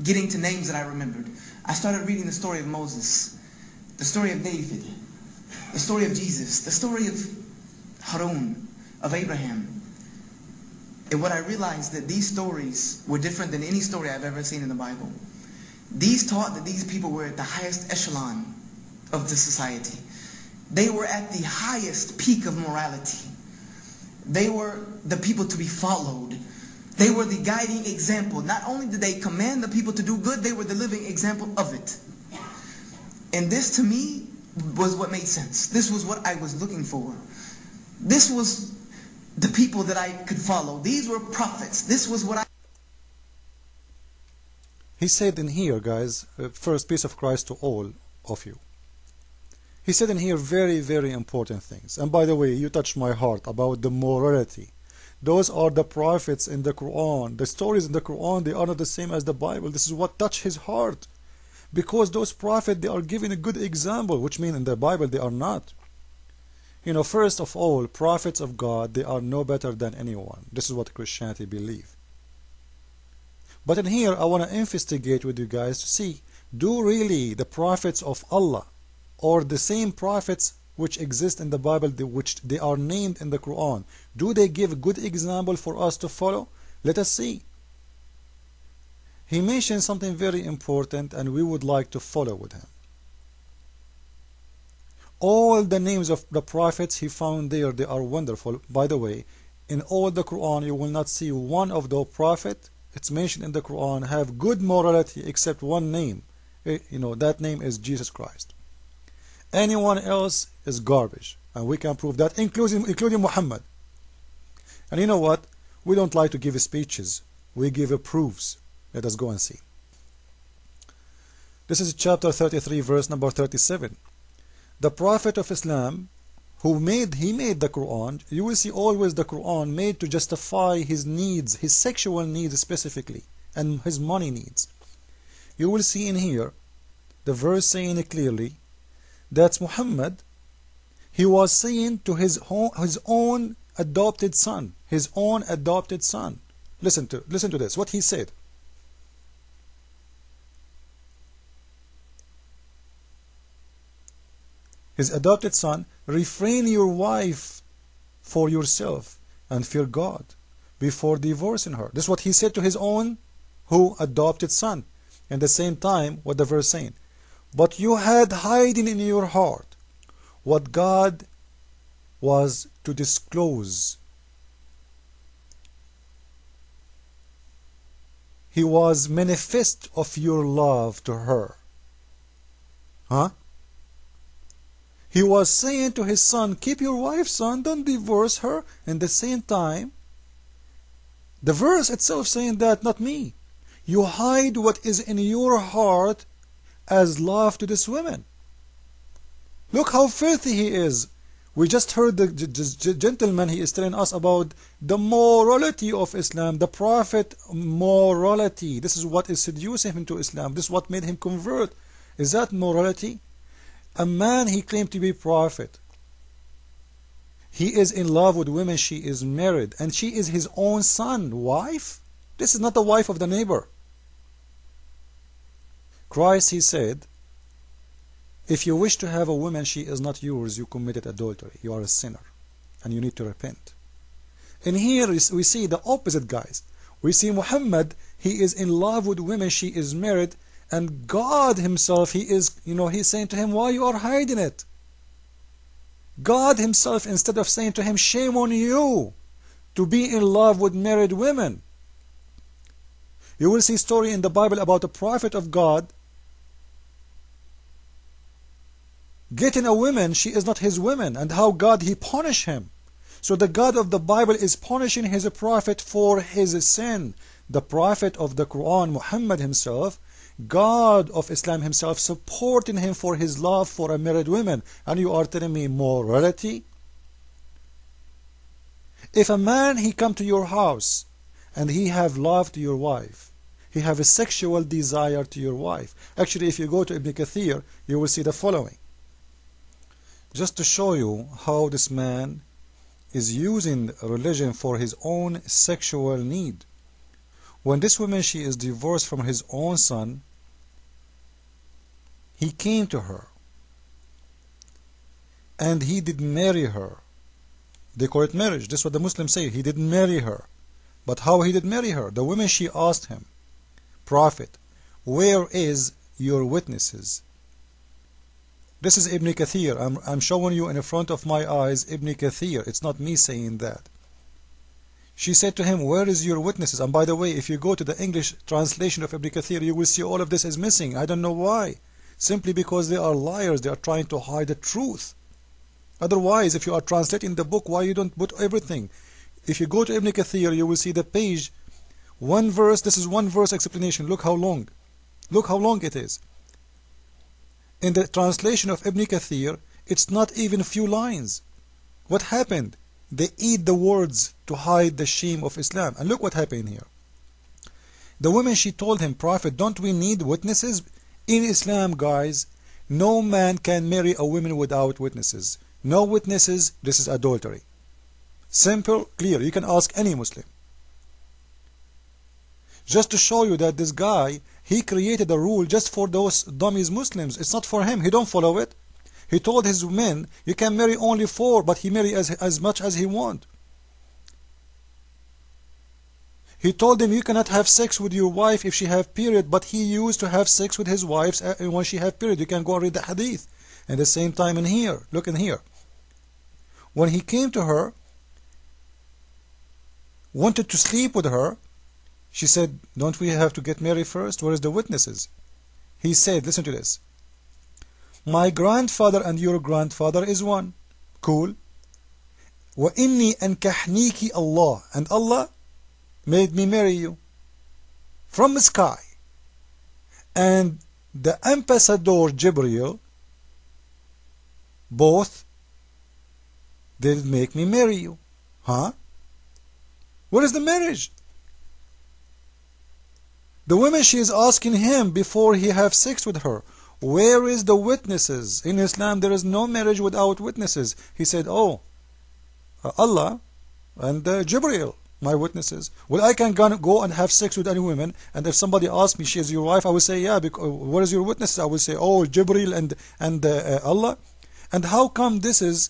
getting to names that I remembered. I started reading the story of Moses, the story of David, the story of Jesus, the story of Harun, of Abraham. And what I realized that these stories were different than any story I've ever seen in the Bible. These taught that these people were at the highest echelon of the society. They were at the highest peak of morality. They were the people to be followed. They were the guiding example. Not only did they command the people to do good, they were the living example of it. And this to me was what made sense. This was what I was looking for. This was the people that I could follow. These were prophets. This was what I... He said in here, guys, first, peace of Christ to all of you. He said in here very, very important things. And by the way, you touched my heart about the morality. Those are the prophets in the Quran. The stories in the Quran, they are not the same as the Bible. This is what touched his heart. Because those prophets, they are giving a good example, which means in the Bible they are not. You know, first of all, prophets of God, they are no better than anyone. This is what Christianity believes. But in here, I want to investigate with you guys to see, do really the prophets of Allah, or the same prophets which exist in the Bible, which they are named in the Quran, do they give a good example for us to follow? Let us see. He mentioned something very important, and we would like to follow with him. All the names of the prophets he found there, they are wonderful. By the way, in all the Quran, you will not see one of the prophets, it's mentioned in the Quran, have good morality except one name. You know, that name is Jesus Christ. Anyone else is garbage, and we can prove that, including Muhammad. And you know what? We don't like to give speeches. We give proofs. Let us go and see. This is chapter 33, verse number 37. The Prophet of Islam, he made the Quran. You will see always the Quran made to justify his needs, his sexual needs specifically, and his money needs. You will see in here the verse saying it clearly that Muhammad, he was saying to his own adopted son, Listen to this, what he said. His adopted son, refrain your wife for yourself and fear God before divorcing her. This is what he said to his own adopted son. And at the same time, what the verse saying? But you had hiding in your heart what God was to disclose. He was manifest of your love to her. He was saying to his son, keep your wife, son, don't divorce her. And at the same time, the verse itself saying that, not me. You hide what is in your heart as love to this woman. Look how filthy he is. We just heard the gentleman, he is telling us about the morality of Islam, the Prophet morality. This is what is seducing him to Islam. This is what made him convert. Is that morality? A man, he claimed to be prophet. He is in love with women, she is married, and she is his own son, wife? This is not the wife of the neighbor. Christ, he said, if you wish to have a woman, she is not yours, you committed adultery. You are a sinner, and you need to repent. And here we see the opposite, guys. We see Muhammad, he is in love with women, she is married, and God himself, he is, he's saying to him, why you are hiding it? God himself, instead of saying to him, shame on you to be in love with married women. You will see a story in the Bible about a prophet of God getting a woman, she is not his woman, and how God, he punished him. So the God of the Bible is punishing his prophet for his sin. The prophet of the Quran, Muhammad himself, God of Islam himself, supporting him for his love for a married woman. And you are telling me morality? If a man, he come to your house and he have love to your wife, he have a sexual desire to your wife. Actually, if you go to Ibn Kathir, you will see the following. Just to show you how this man is using religion for his own sexual need. when this woman, she is divorced from his own son, he came to her and he did marry her. They call it marriage. This is what the Muslims say. He didn't marry her. But how he did marry her? The woman, she asked him, Prophet, where is your witnesses? This is Ibn Kathir. I'm showing you in front of my eyes Ibn Kathir. It's not me saying that. She said to him, where is your witnesses? And by the way, if you go to the English translation of Ibn Kathir, you will see all of this is missing. I don't know why. Simply because they are liars. They are trying to hide the truth. Otherwise, if you are translating the book, why you don't put everything? If you go to Ibn Kathir, you will see the page, one verse. This is one verse explanation. Look how long. Look how long it is. In the translation of Ibn Kathir, it's not even a few lines. What happened? They eat the words to hide the shame of Islam. And look what happened here. The woman, she told him, Prophet, don't we need witnesses? In Islam, guys, no man can marry a woman without witnesses. No witnesses, this is adultery. Simple, clear. You can ask any Muslim. Just to show you that this guy, he created a rule just for those dummies Muslims. It's not for him. He don't follow it. He told his men, you can marry only 4, but he marry as much as he want. He told them, you cannot have sex with your wife if she have period, but he used to have sex with his wives when she have period. You can go and read the hadith. And the same time in here, look in here. When he came to her, wanted to sleep with her, she said, don't we have to get married first? Where is the witnesses? He said, listen to this. My grandfather and your grandfather is one. Cool. وَإِنِّي أَنْكَحْنِيكِ Allah. And Allah made me marry you from the sky. And the ambassador Jibreel, both did make me marry you. Huh? What is the marriage? The woman, she is asking him before he have sex with her, where is the witnesses? In Islam there is no marriage without witnesses. He said, oh, Allah and Jibreel, my witnesses. Well, I can go and have sex with any woman, and if somebody asks me, she is your wife, I will say, yeah, because, what is your witnesses? I will say, oh, Jibreel and Allah. And how come this is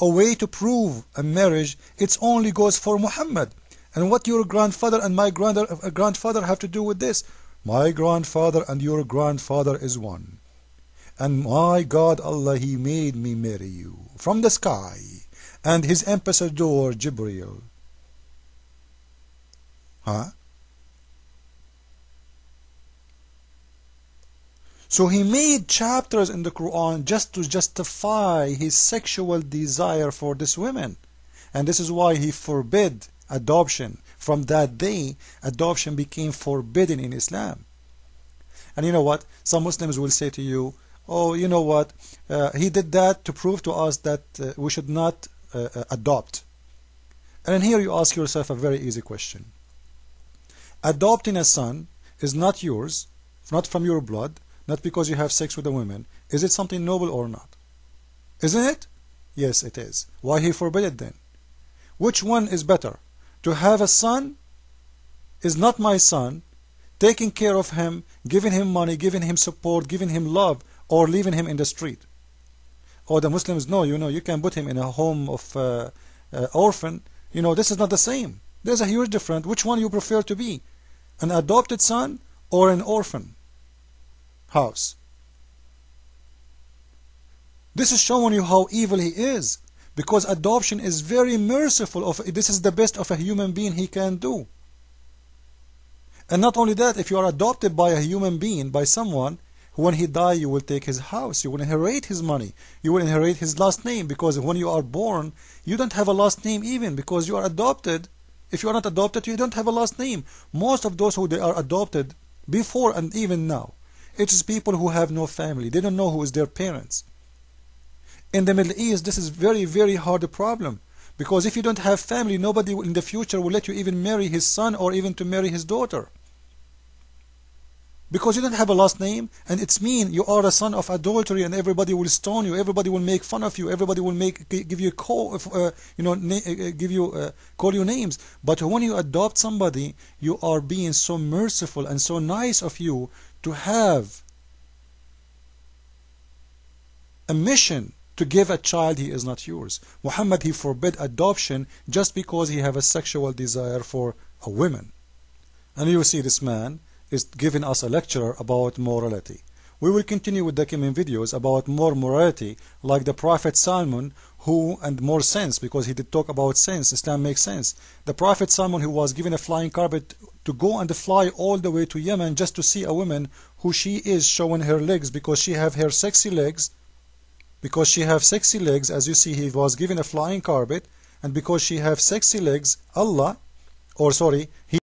a way to prove a marriage? It only goes for Muhammad. And what your grandfather and my grandfather have to do with this? My grandfather and your grandfather is one. And my God, Allah, He made me marry you from the sky. And His ambassador, Jibreel. Huh? So He made chapters in the Quran just to justify His sexual desire for this woman. And this is why He forbid adoption. From that day, adoption became forbidden in Islam. And you know what? Some Muslims will say to you, oh, you know what? He did that to prove to us that we should not adopt. And here you ask yourself a very easy question. Adopting a son is not yours, not from your blood, not because you have sex with a woman. Is it something noble or not? Isn't it? Yes, it is. Why He forbid it then? Which one is better? To have a son is not my son, taking care of him, giving him money, giving him support, giving him love, or leaving him in the street. Or the Muslims, no, you can put him in a home of orphan. This is not the same. There's a huge difference. Which one you prefer to be? An adopted son or an orphan house? This is showing you how evil he is. Because adoption is very merciful. This is the best of a human being he can do. And not only that, if you are adopted by a human being, by someone, when he dies, you will take his house, you will inherit his money, you will inherit his last name, because when you are born, you don't have a last name even, because you are adopted. If you are not adopted, you don't have a last name. Most of those who they are adopted, before and even now, it is people who have no family. They don't know who is their parents. In the Middle East, this is very, very hard problem. Because if you don't have family, nobody in the future will let you even marry his son or even to marry his daughter. because you don't have a last name, and it's mean you are a son of adultery, and everybody will stone you, everybody will make fun of you, everybody will give you call call you names. But when you adopt somebody, you are being so merciful and so nice of you to have a mission to give a child he is not yours. Muhammad, he forbid adoption just because he have a sexual desire for a woman. And you see this man is giving us a lecture about morality. We will continue with the coming videos about more morality, like the Prophet Salmon, and more sense, because he did talk about sense. Islam makes sense. The Prophet Salmon, who was given a flying carpet to go and fly all the way to Yemen just to see a woman who she is showing her legs because she have her sexy legs. Because she have sexy legs, as you see, he was given a flying carpet, and because she have sexy legs, he